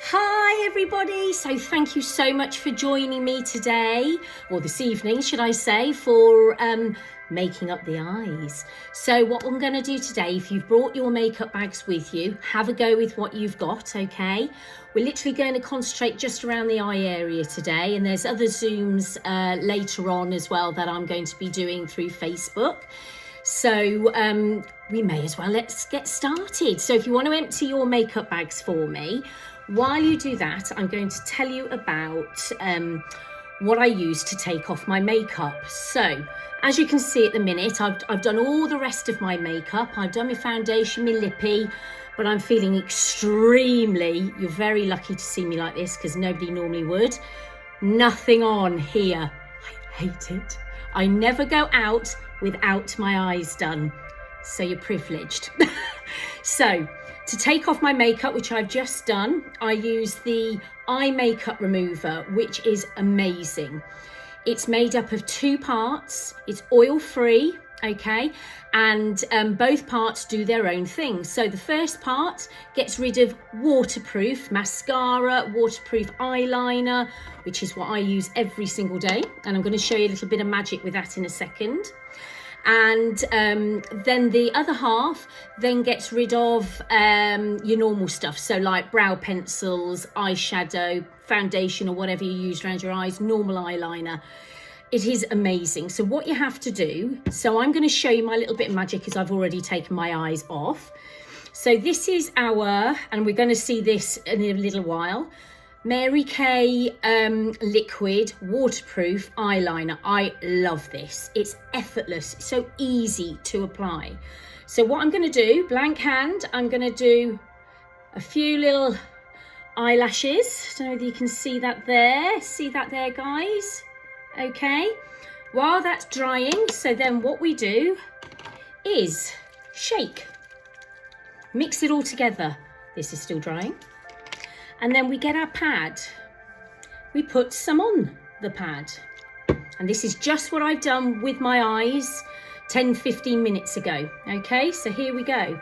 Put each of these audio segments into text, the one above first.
Hi everybody, so thank you so much for joining me today, or this evening should I say, for making up the eyes. So what I'm going to do today, if you've brought your makeup bags with you, have a go with what you've got, okay? We're literally going to concentrate just around the eye area today, and there's other zooms later on as well that I'm going to be doing through Facebook. So we may as well let's get started. So if you want to empty your makeup bags for me, while you do that, I'm going to tell you about what I use to take off my makeup. So as you can see at the minute, I've done all the rest of my makeup. I've done my foundation, my lippy, but I'm feeling extremely, you're very lucky to see me like this because nobody normally would. Nothing on here. I hate it. I never go out without my eyes done. So you're privileged. So to take off my makeup, which I've just done, I use the eye makeup remover, which is amazing. It's made up of 2 parts. It's oil-free, okay? And both parts do their own thing. So the first part gets rid of waterproof mascara, waterproof eyeliner, which is what I use every single day. And I'm going to show you a little bit of magic with that in a second. And then the other half then gets rid of your normal stuff, so like brow pencils, eyeshadow, foundation, or whatever you use around your eyes, normal eyeliner. It is amazing. So what you have to do, so I'm going to show you my little bit of magic as I've already taken my eyes off. So this is our, and we're going to see this in a little while, Mary Kay liquid waterproof eyeliner. I love this. It's effortless, so easy to apply. So what I'm going to do, blank hand, I'm going to do a few little eyelashes. I don't know whether you can see that there. See that there, guys? Okay. While that's drying, so then what we do is shake. Mix it all together. This is still drying. And then we get our pad. We put some on the pad. And this is just what I've done with my eyes 10-15 minutes ago. Okay, so here we go.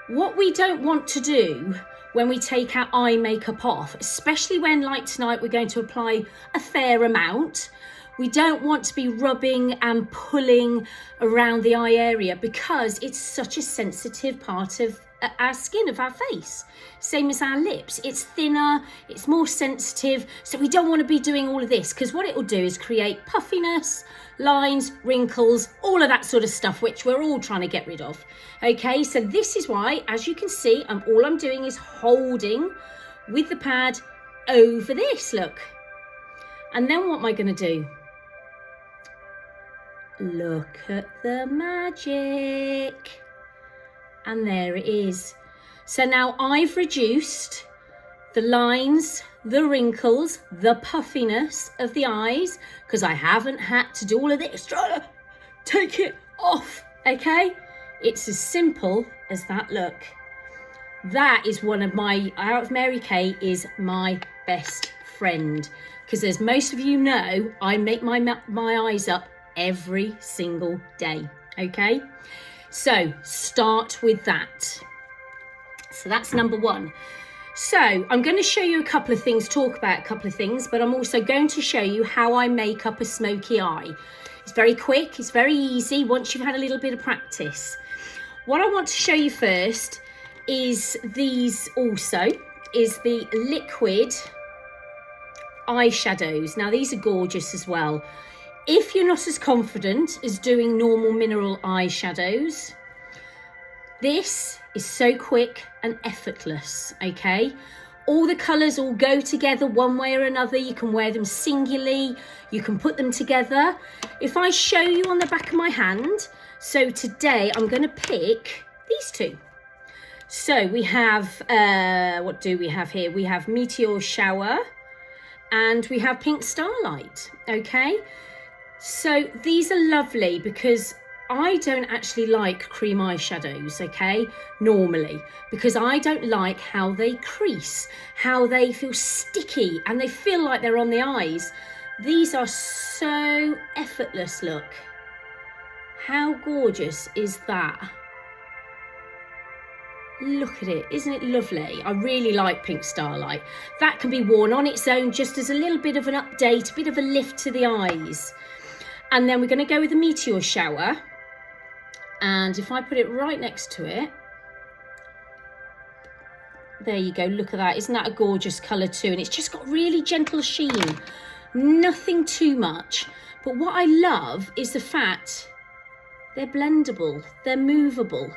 What we don't want to do when we take our eye makeup off, especially when, like tonight, we're going to apply a fair amount, we don't want to be rubbing and pulling around the eye area because it's such a sensitive part of our skin, of our face. Same as our lips. It's thinner, it's more sensitive, so we don't want to be doing all of this because what it will do is create puffiness, lines, wrinkles, all of that sort of stuff, which we're all trying to get rid of. Okay, so this is why, as you can see, all I'm doing is holding with the pad over this, look. And then what am I going to do? Look at the magic. And there it is. So now I've reduced the lines, the wrinkles, the puffiness of the eyes because I haven't had to do all of this trying to take it off, okay? It's as simple as that, look. That is one of my, out of Mary Kay, is my best friend because as most of you know, I make my eyes up every single day, okay? So start with that. So that's number 1. So I'm going to show you a couple of things, talk about a couple of things, but I'm also going to show you how I make up a smoky eye. It's very quick, it's very easy once you've had a little bit of practice. What I want to show you first is these also, is the liquid eyeshadows. Now these are gorgeous as well. If you're not as confident as doing normal mineral eyeshadows, this is so quick and effortless, okay? All the colours all go together one way or another. You can wear them singularly, you can put them together. If I show you on the back of my hand, so today I'm going to pick these 2. So we have, what do we have here? We have Meteor Shower and we have Pink Starlight, okay? So these are lovely because I don't actually like cream eyeshadows, okay, normally, because I don't like how they crease, how they feel sticky and they feel like they're on the eyes. These are so effortless, look. How gorgeous is that? Look at it, isn't it lovely? I really like Pink Starlight. That can be worn on its own just as a little bit of an update, a bit of a lift to the eyes. And then we're going to go with the Meteor Shower. And if I put it right next to it, there you go, look at that. Isn't that a gorgeous colour too? And it's just got really gentle sheen, nothing too much. But what I love is the fact they're blendable, they're movable.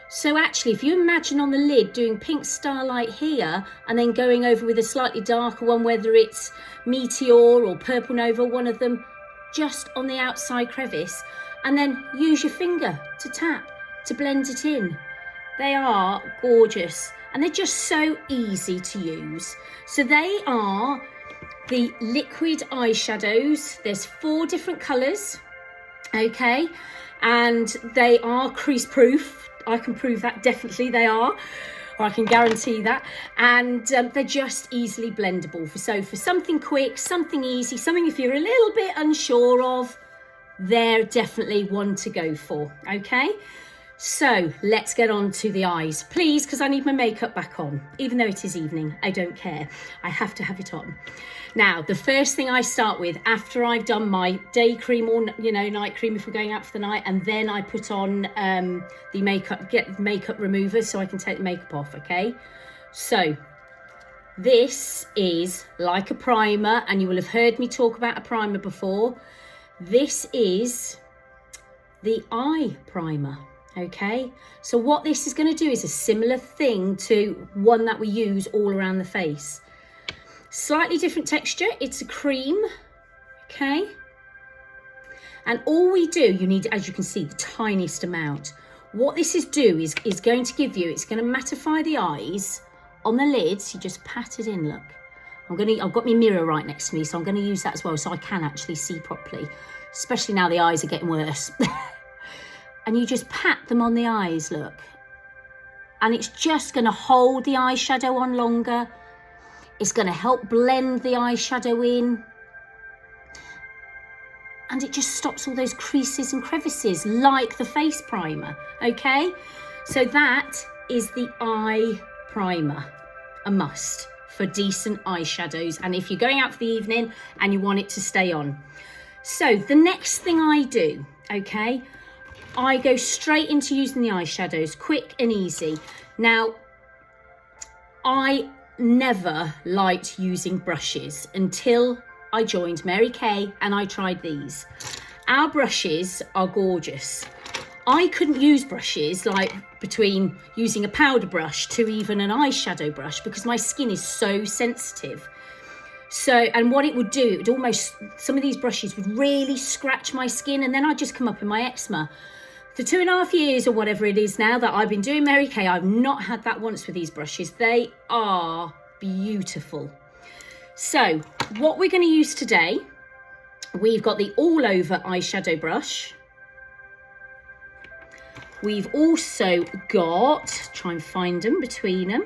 So actually, if you imagine on the lid doing Pink Starlight here and then going over with a slightly darker one, whether it's Meteor or Purple Nova, one of them, just on the outside crevice, and then use your finger to tap, to blend it in. They are gorgeous and they're just so easy to use. So they are the liquid eyeshadows. There's 4 different colours, okay? And they are crease proof. I can prove that definitely they are, or I can guarantee that. And they're just easily blendable. So for something quick, something easy, something if you're a little bit unsure of, they're definitely one to go for, okay? So let's get on to the eyes, please, because I need my makeup back on. Even though it is evening, I don't care. I have to have it on. Now, the first thing I start with after I've done my day cream or, you know, night cream if we're going out for the night, and then I put on the makeup, get the makeup remover so I can take the makeup off, okay? So this is like a primer, and you will have heard me talk about a primer before. This is the eye primer. Okay, so what this is going to do is a similar thing to one that we use all around the face. Slightly different texture, it's a cream, okay? And all we do, you need, as you can see, the tiniest amount. What this is going to give you, it's going to mattify the eyes on the lids. You just pat it in, look. I've got my mirror right next to me, so I'm going to use that as well so I can actually see properly, especially now the eyes are getting worse. And you just pat them on the eyes, look. And it's just going to hold the eyeshadow on longer. It's going to help blend the eyeshadow in. And it just stops all those creases and crevices like the face primer, okay? So that is the eye primer, a must for decent eyeshadows. And if you're going out for the evening and you want it to stay on. So the next thing I do, okay, I go straight into using the eyeshadows, quick and easy. Now, I never liked using brushes until I joined Mary Kay and I tried these. Our brushes are gorgeous. I couldn't use brushes like between using a powder brush to even an eyeshadow brush because my skin is so sensitive. So, and what it would do, it would almost, some of these brushes would really scratch my skin and then I'd just come up in my eczema. For 2.5 years or whatever it is now that I've been doing Mary Kay, I've not had that once with these brushes. They are beautiful. So what we're going to use today, we've got the all over eyeshadow brush. We've also got, try and find them between them.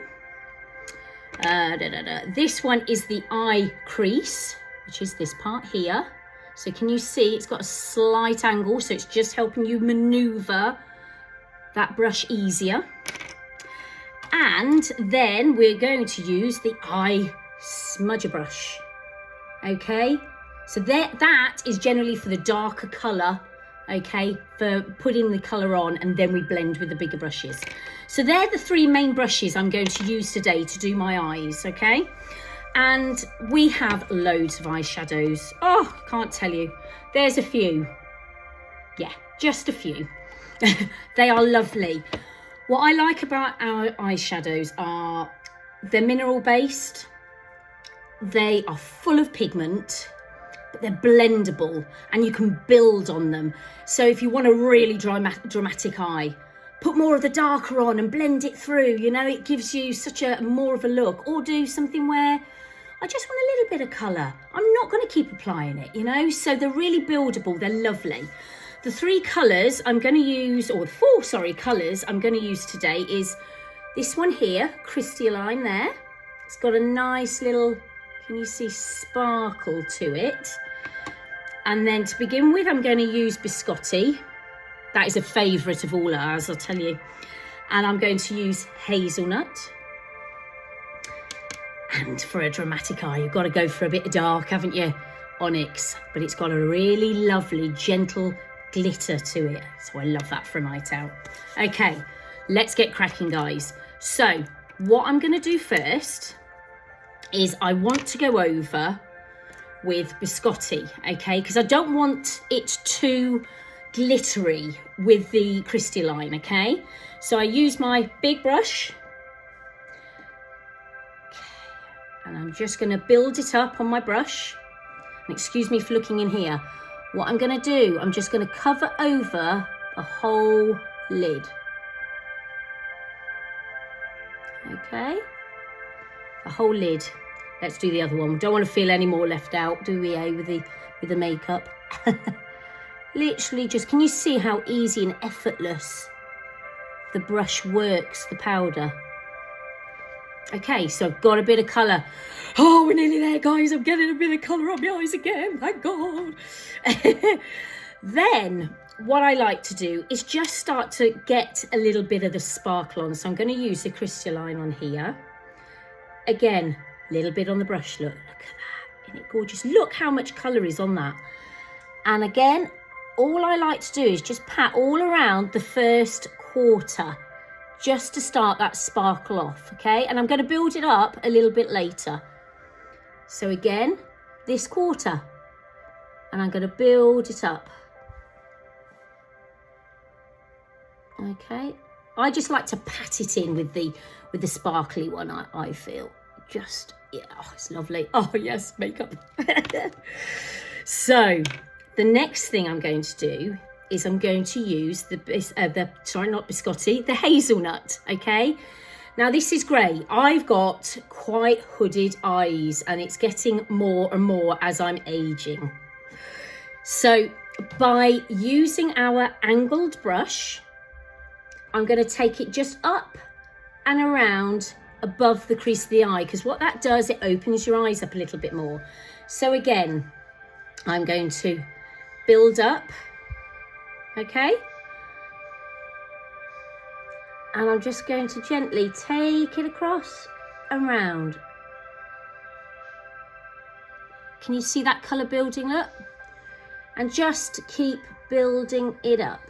This one is the eye crease, which is this part here. So can you see it's got a slight angle, so it's just helping you maneuver that brush easier. And then we're going to use the eye smudger brush, okay? So that is generally for the darker colour, okay, for putting the colour on, and then we blend with the bigger brushes. So they're the 3 main brushes I'm going to use today to do my eyes, okay? And we have loads of eyeshadows. Oh, can't tell you. There's a few. Yeah, just a few. They are lovely. What I like about our eyeshadows are they're mineral based. They are full of pigment, but they're blendable and you can build on them. So if you want a really dramatic eye, put more of the darker on and blend it through. You know, it gives you such a more of a look. Or do something where I just want a little bit of colour. I'm not going to keep applying it, you know. So they're really buildable. They're lovely. The 3 colours I'm going to use, or 4, sorry, colours I'm going to use today is this one here, Crystalline there. It's got a nice little, can you see, sparkle to it. And then to begin with, I'm going to use Biscotti. That is a favourite of all ours, I'll tell you. And I'm going to use hazelnut. And for a dramatic eye, you've got to go for a bit of dark, haven't you? Onyx, but it's got a really lovely, gentle glitter to it. So I love that for a night out. Okay, let's get cracking, guys. So what I'm going to do first is I want to go over with biscotti, okay? Because I don't want it too glittery with the crystalline, okay? So I use my big brush. Okay. And I'm just going to build it up on my brush. And excuse me for looking in here. What I'm going to do, I'm just going to cover over the whole lid. Okay, the whole lid. Let's do the other one. We don't want to feel any more left out, do we, with the makeup? Literally just, can you see how easy and effortless the brush works, the powder? Okay, so I've got a bit of colour. Oh, we're nearly there, guys. I'm getting a bit of colour on my eyes again. Thank God. Then what I like to do is just start to get a little bit of the sparkle on. So I'm going to use the crystalline on here. Again, a little bit on the brush. Look at that. Isn't it gorgeous? Look how much colour is on that. And again, all I like to do is just pat all around the first quarter, just to start that sparkle off, okay? And I'm going to build it up a little bit later. So again, this quarter, and I'm going to build it up. Okay, I just like to pat it in with the sparkly one. I feel just, yeah, oh, it's lovely. Oh yes, makeup. So the next thing I'm going to do is I'm going to use the hazelnut, okay? Now this is great. I've got quite hooded eyes and it's getting more and more as I'm aging. So by using our angled brush, I'm going to take it just up and around above the crease of the eye, because what that does, it opens your eyes up a little bit more. So again, I'm going to build up, okay? And I'm just going to gently take it across and round. Can you see that colour building up? And just keep building it up.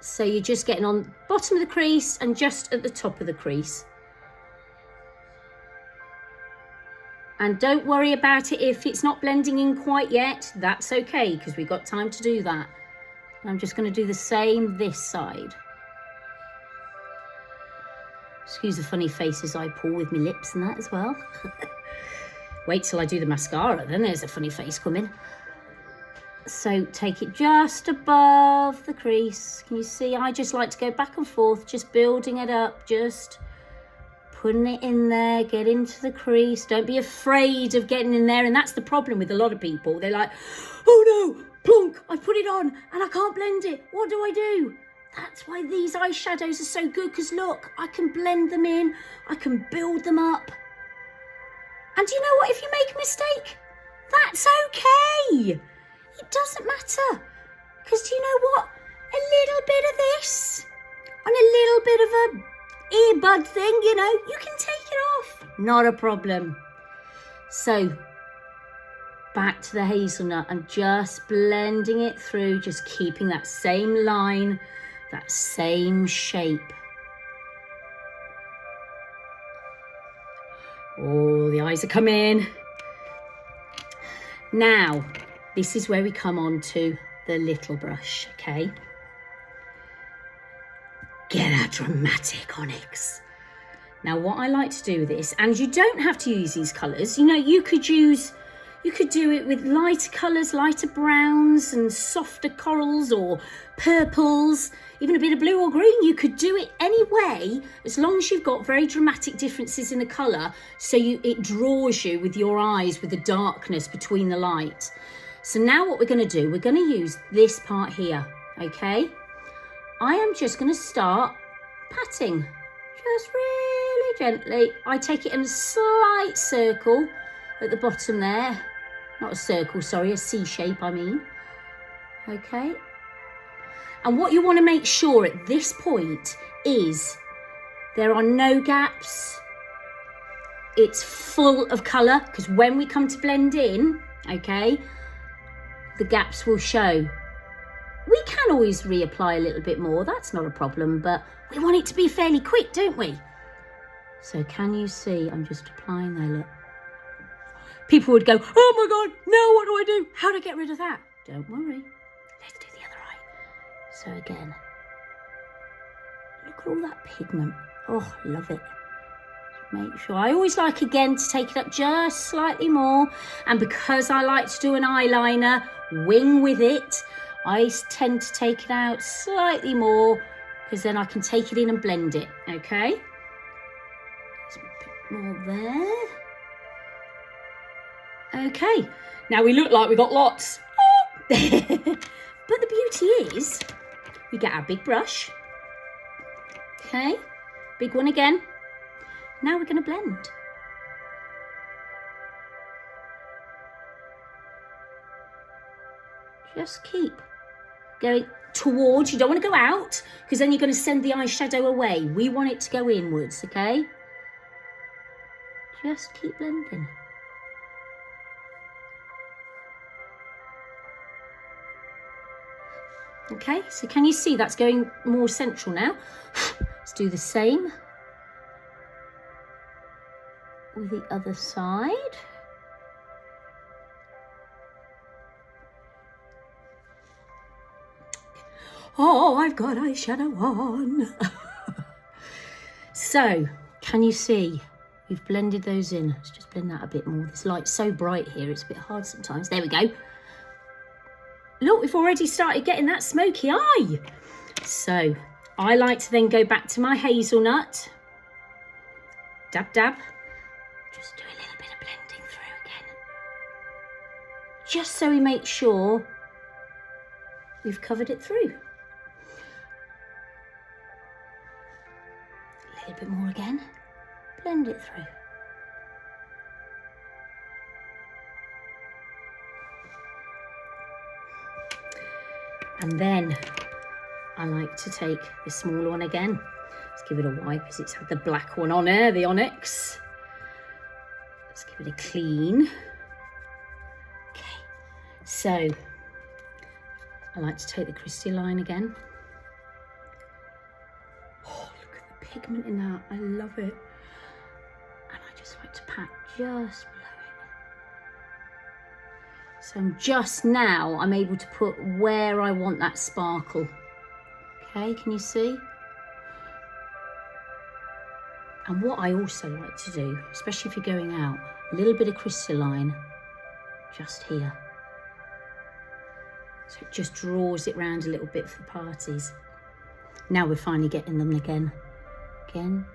So you're just getting on the bottom of the crease and just at the top of the crease. And don't worry about it if it's not blending in quite yet. That's okay, because we've got time to do that. I'm just going to do the same this side. Excuse the funny faces I pull with my lips and that as well. Wait till I do the mascara, then there's a funny face coming. So take it just above the crease. Can you see? I just like to go back and forth, just building it up, just putting it in there, get into the crease. Don't be afraid of getting in there. And that's the problem with a lot of people. They're like, oh no, plonk, I put it on and I can't blend it. What do I do? That's why these eyeshadows are so good, because look, I can blend them in, I can build them up. And you know what? If you make a mistake, that's okay. It doesn't matter, because do you know what? A little bit of this and a little bit of a earbud thing, you know, you can take it off. Not a problem. So back to the hazelnut and just blending it through, just keeping that same line, that same shape. Oh, the eyes are coming. Now, this is where we come on to the little brush, okay? Get a dramatic onyx. Now, what I like to do with this, and you don't have to use these colours, you know, you could do it with lighter colours, lighter browns and softer corals or purples, even a bit of blue or green. You could do it any way, as long as you've got very dramatic differences in the colour, so it draws you with your eyes, with the darkness between the light. So now what we're going to do, we're going to use this part here, okay? I am just going to start patting, just really gently. I take it in a slight circle at the bottom there. Not a circle, sorry, a C shape, I mean. Okay. And what you want to make sure at this point is there are no gaps. It's full of colour, because when we come to blend in, okay, the gaps will show. We can always reapply a little bit more, that's not a problem, but we want it to be fairly quick, don't we? So can you see, I'm just applying there, look. People would go, oh my God, no, what do I do? How do I get rid of that? Don't worry, let's do the other eye. So again, look at all that pigment. Oh, love it. Make sure, I always like again to take it up just slightly more, and because I like to do an eyeliner wing with it, I tend to take it out slightly more, because then I can take it in and blend it, okay? There's a bit more there. Okay, now we look like we got lots. But the beauty is, we get our big brush, okay? Big one again. Now we're going to blend. Just keep going towards. You don't want to go out, because then you're going to send the eyeshadow away. We want it to go inwards, okay? Just keep blending. Okay, so can you see that's going more central now? Let's do the same with the other side. Oh, I've got eyeshadow on. So, can you see? We've blended those in. Let's just blend that a bit more. This light's so bright here, it's a bit hard sometimes. There we go. Look, we've already started getting that smoky eye. So, I like to then go back to my hazelnut. Dab, dab. Just do a little bit of blending through again. Just so we make sure we've covered it through. A little bit more again. Blend it through. And then I like to take the smaller one again. Let's give it a wipe, because it's had the black one on there, the onyx. Let's give it a clean. Okay, so I like to take the crystalline again. Oh, look at the pigment in that. I love it. And I just like to pat just below it. So I'm able to put where I want that sparkle. Okay, can you see? And what I also like to do, especially if you're going out, a little bit of crystalline just here. So it just draws it round a little bit for the parties. Now we're finally getting them again. Again,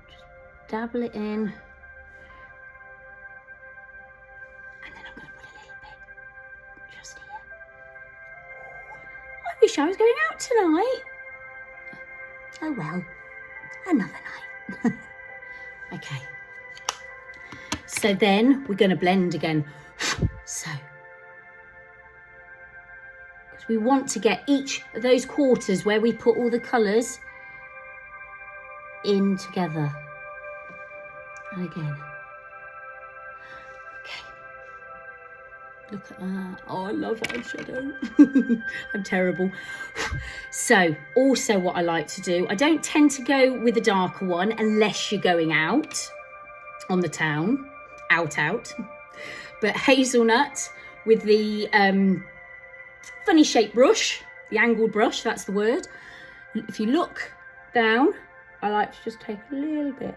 just dabble it in. And then I'm going to put a little bit just here. I wish I was going out tonight. Oh well, another night. Okay. So then we're going to blend again. So, because we want to get each of those quarters where we put all the colours in together. And again. Okay. Look at that. Oh, I love eyeshadow. I'm terrible. So, also what I like to do, I don't tend to go with a darker one unless you're going out on the town. Out. But hazelnut with the funny shaped brush, the angled brush, that's the word. If you look down, I like to just take a little bit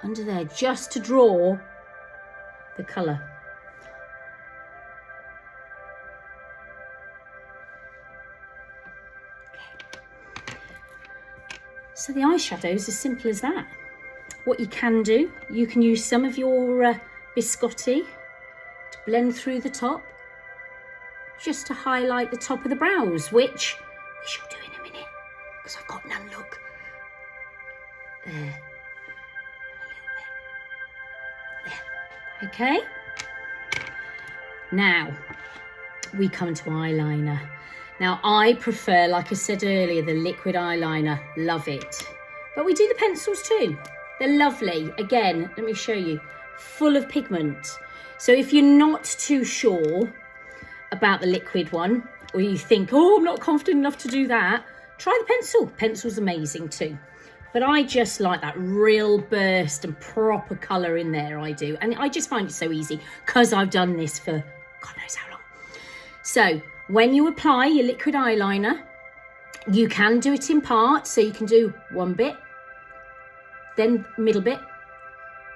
under there just to draw the colour. Okay. So the eyeshadow is as simple as that. What you can do, you can use some of your biscotti to blend through the top, just to highlight the top of the brows, which we shall do in a minute, because I've got none, look. There. And a little bit. There. Okay. Now, we come to eyeliner. Now, I prefer, like I said earlier, the liquid eyeliner. Love it. But we do the pencils too. They're lovely. Again, let me show you. Full of pigment. So if you're not too sure about the liquid one, or you think, oh, I'm not confident enough to do that, try the pencil. Pencil's amazing too. But I just like that real burst and proper colour in there, I do. And I just find it so easy because I've done this for God knows how long. So when you apply your liquid eyeliner, you can do it in parts. So you can do one bit, then middle bit,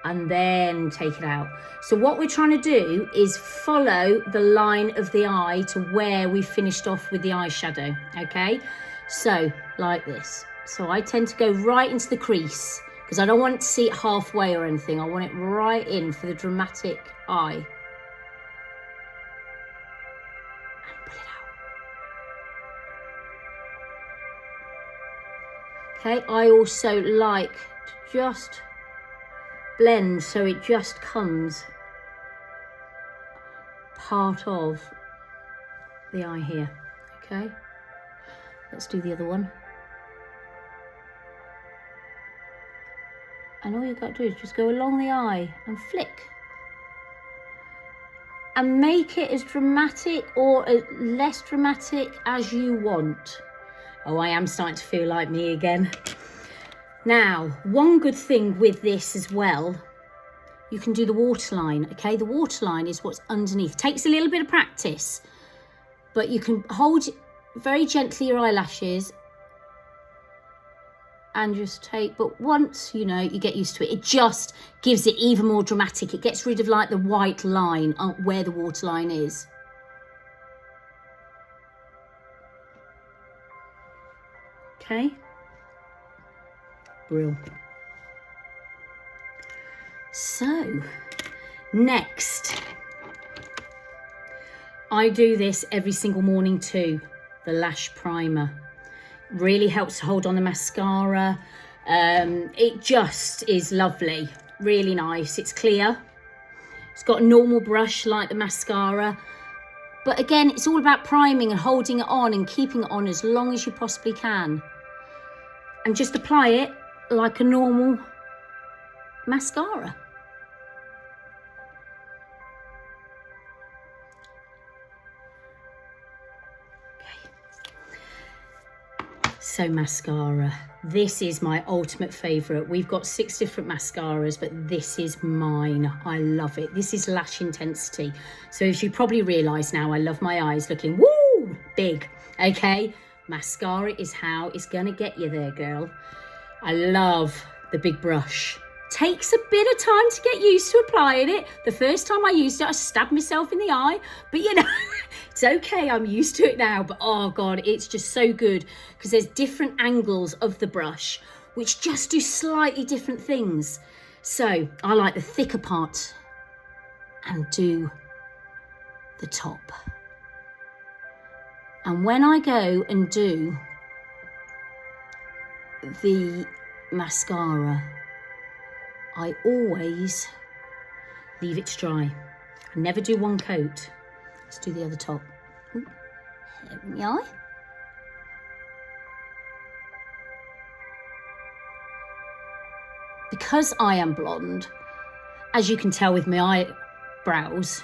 and then take it out. So what we're trying to do is follow the line of the eye to where we finished off with the eyeshadow, okay? So like this. So I tend to go right into the crease because I don't want to see it halfway or anything. I want it right in for the dramatic eye. And pull it out. Okay, I also like to just blend so it just comes part of the eye here. Okay, let's do the other one. And all you've got to do is just go along the eye and flick. And make it as dramatic or as less dramatic as you want. Oh, I am starting to feel like me again. Now, one good thing with this as well, you can do the waterline, okay? The waterline is what's underneath. It takes a little bit of practice, but you can hold very gently your eyelashes and just take, but once, you know, you get used to it, it just gives it even more dramatic. It gets rid of like the white line where the waterline is. Okay. Brill. So, next, I do this every single morning too, the lash primer. Really helps to hold on the mascara. It just is lovely, really nice. It's clear. It's got a normal brush like the mascara. But again, it's all about priming and holding it on and keeping it on as long as you possibly can. And just apply it like a normal mascara. So mascara, this is my ultimate favourite. We've got 6 different mascaras, but this is mine. I love it. This is Lash Intensity. So as you probably realise now, I love my eyes looking woo big, okay? Mascara is how it's gonna get you there, girl. I love the big brush. Takes a bit of time to get used to applying it. The first time I used it, I stabbed myself in the eye, but you know, it's okay, I'm used to it now. But oh God, it's just so good because there's different angles of the brush which just do slightly different things. So I like the thicker part and do the top. And when I go and do the mascara, I always leave it to dry. I never do one coat. Let's do the other top. Ooh, in the eye. Because I am blonde, as you can tell with my eyebrows,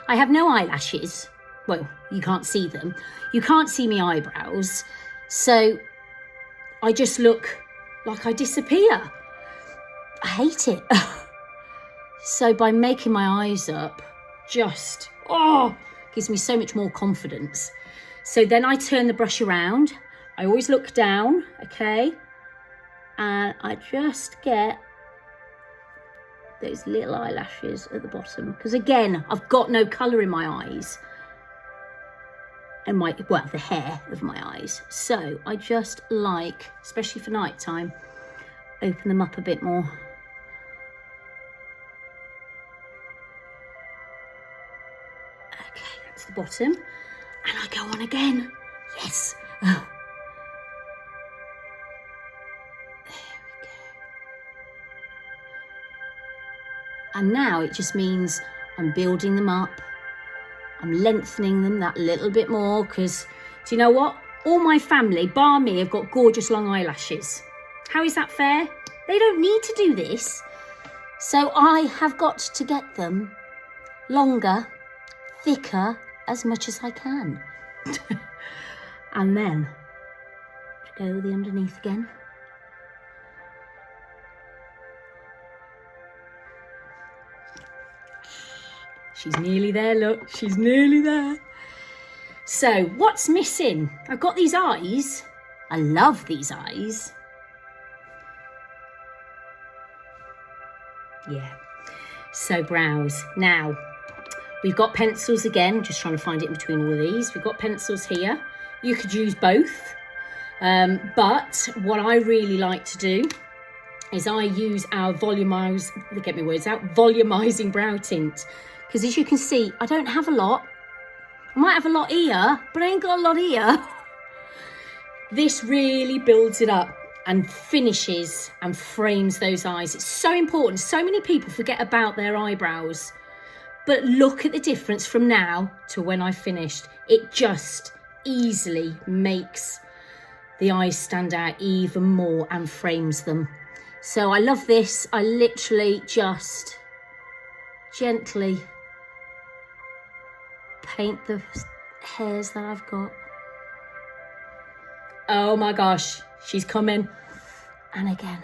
I have no eyelashes. Well, you can't see them. You can't see my eyebrows. So I just look like I disappear. I hate it. So by making my eyes up, just, gives me so much more confidence. So then I turn the brush around. I always look down, okay? And I just get those little eyelashes at the bottom. Because again, I've got no colour in my eyes. And the hair of my eyes. So I just like, especially for night time, open them up a bit more. Okay, that's the bottom. And I go on again. Yes. Oh. There we go. And now it just means I'm building them up. I'm lengthening them that little bit more because Do you know what? All my family, bar me, have got gorgeous long eyelashes. How is that fair? They don't need to do this. So I have got to get them longer, thicker, as much as I can. And then go the underneath again. She's nearly there, look, she's nearly there. So what's missing? I've got these eyes. I love these eyes. Yeah, so brows. Now, we've got pencils again, just trying to find it in between all of these. We've got pencils here. You could use both. But what I really like to do is I use our volumizing brow tint. Because as you can see, I don't have a lot. I might have a lot here, but I ain't got a lot here. This really builds it up and finishes and frames those eyes. It's so important. So many people forget about their eyebrows. But look at the difference from now to when I finished. It just easily makes the eyes stand out even more and frames them. So I love this. I literally just gently paint the hairs that I've got. Oh my gosh, she's coming. And again,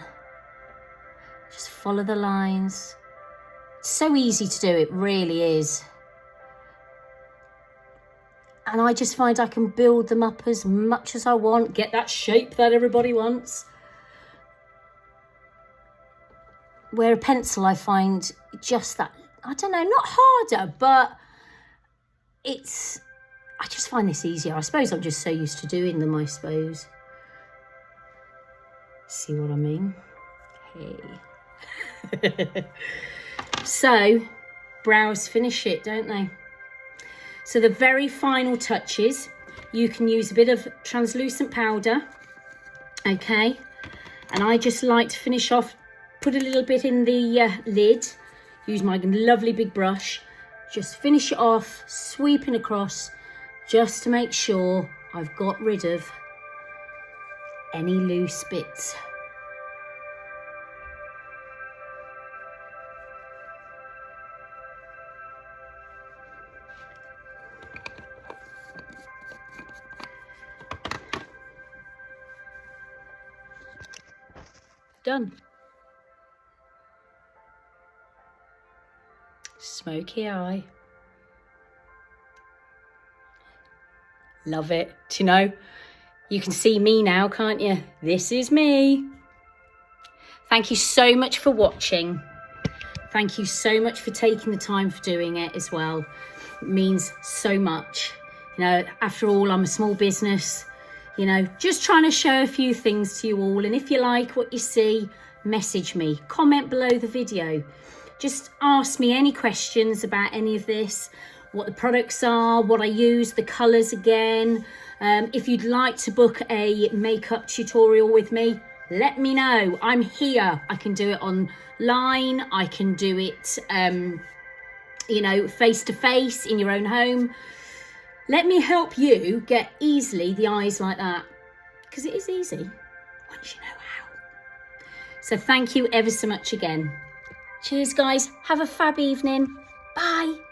just follow the lines. It's so easy to do, it really is. And I just find I can build them up as much as I want, get that shape that everybody wants. Where a pencil, I find just that, I don't know, not harder, but I just find this easier. I suppose I'm just so used to doing them, I suppose. See what I mean? Hey. So, brows finish it, don't they? So the very final touches, you can use a bit of translucent powder, okay? And I just like to finish off, put a little bit in the lid, use my lovely big brush, just finish it off, sweeping across, just to make sure I've got rid of any loose bits. Done. Smoky eye. Love it. Do you know? You can see me now, can't you? This is me. Thank you so much for watching. Thank you so much for taking the time for doing it as well. It means so much. You know, after all, I'm a small business. You know, just trying to show a few things to you all. And if you like what you see, message me, comment below the video. Just ask me any questions about any of this, what the products are, what I use, the colours again. If you'd like to book a makeup tutorial with me, let me know. I'm here. I can do it online. I can do it, you know, face to face in your own home. Let me help you get easily the eyes like that, because it is easy once you know how. So thank you ever so much again. Cheers, guys. Have a fab evening. Bye.